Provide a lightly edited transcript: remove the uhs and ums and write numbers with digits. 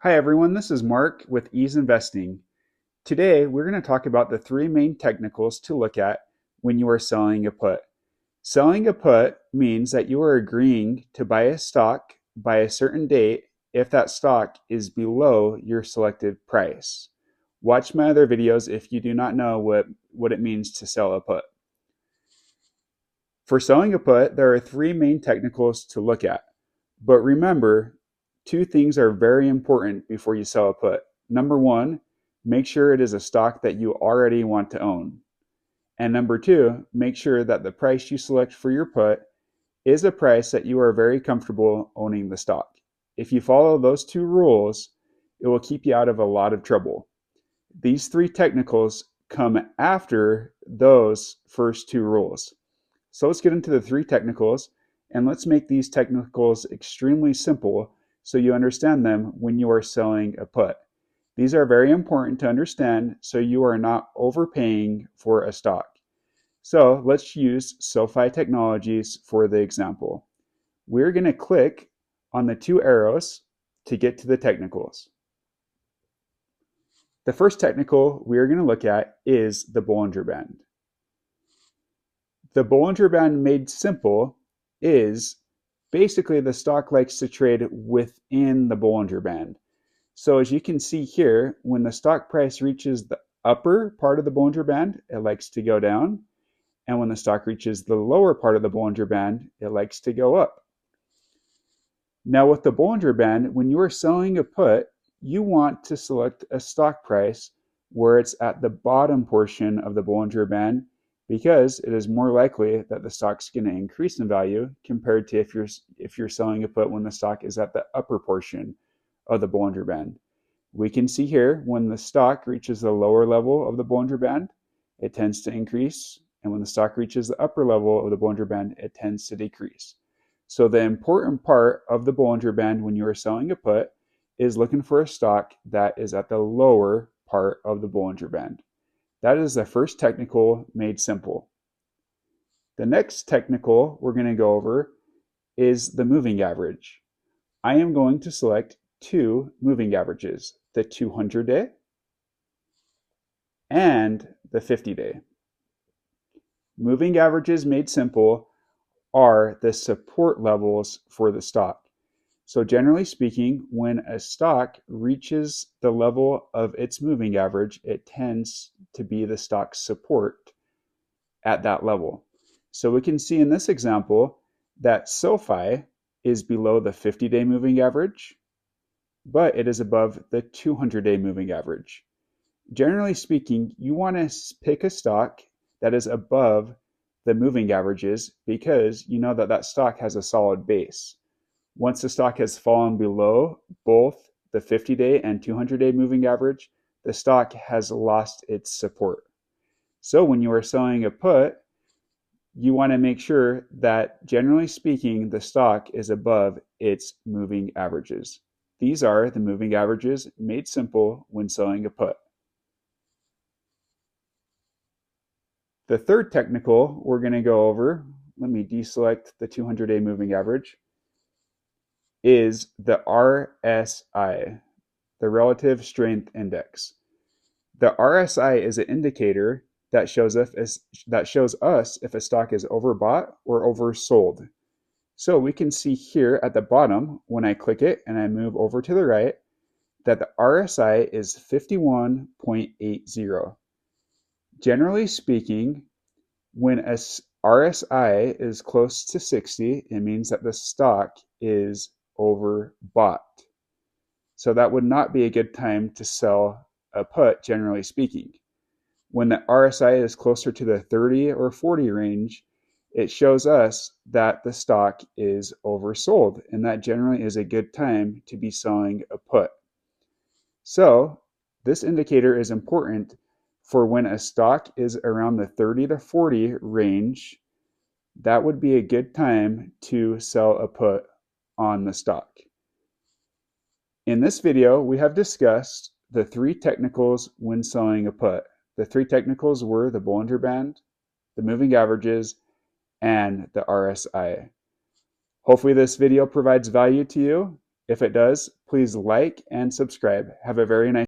Hi everyone, this is Mark with Ease Investing. Today we're going to talk about the three main technicals to look at when you are selling a put. Selling a put means that you are agreeing to buy a stock by a certain date if that stock is below your selected price. Watch my other videos if you do not know what it means to sell a put. For selling a put, there are three main technicals to look at. But remember, two things are very important before you sell a put. Number one, make sure it is a stock that you already want to own. And number two, make sure that the price you select for your put is a price that you are very comfortable owning the stock. If you follow those two rules, it will keep you out of a lot of trouble. These three technicals come after those first two rules. So let's get into the three technicals, and let's make these technicals extremely simple so you understand them when you are selling a put. These are very important to understand so you are not overpaying for a stock. So let's use SoFi Technologies for the example. We're going to click on the two arrows to get to the technicals. The first technical we're going to look at is the Bollinger Band. The Bollinger Band made simple is basically the stock likes to trade within the Bollinger Band. So as you can see here, when the stock price reaches the upper part of the Bollinger Band, it likes to go down. And when the stock reaches the lower part of the Bollinger Band, it likes to go up. Now with the Bollinger Band, when you are selling a put, you want to select a stock price where it's at the bottom portion of the Bollinger Band because it is more likely that the stock's going to increase in value compared to if you're selling a put when the stock is at the upper portion of the Bollinger Band. We can see here when the stock reaches the lower level of the Bollinger Band, it tends to increase, and when the stock reaches the upper level of the Bollinger Band, it tends to decrease. So the important part of the Bollinger Band when you are selling a put is looking for a stock that is at the lower part of the Bollinger Band. That is the first technical made simple. The next technical we're going to go over is the moving average. I am going to select two moving averages, the 200-day and the 50-day. Moving averages made simple are the support levels for the stock. So generally speaking, when a stock reaches the level of its moving average, it tends to be the stock's support at that level. So we can see in this example that SoFi is below the 50-day moving average, but it is above the 200-day moving average. Generally speaking, you want to pick a stock that is above the moving averages because you know that that stock has a solid base. Once the stock has fallen below both the 50-day and 200-day moving average, the stock has lost its support. So when you are selling a put, you want to make sure that, generally speaking, the stock is above its moving averages. These are the moving averages made simple when selling a put. The third technical we're going to go over, let me deselect the 200-day moving average, is the RSI, the Relative Strength Index. The RSI is an indicator that shows us if a stock is overbought or oversold. So we can see here at the bottom, when I click it and I move over to the right, that the RSI is 51.80. Generally speaking, when a RSI is close to 60, it means that the stock is overbought. So that would not be a good time to sell a put, generally speaking. When the RSI is closer to the 30 or 40 range, it shows us that the stock is oversold, and that generally is a good time to be selling a put. So this indicator is important for when a stock is around the 30 to 40 range. That would be a good time to sell a put on the stock. In this video, we have discussed the three technicals when selling a put. The three technicals were the Bollinger Band, the moving averages, and the RSI. Hopefully this video provides value to you. If it does, please like and subscribe. Have a very nice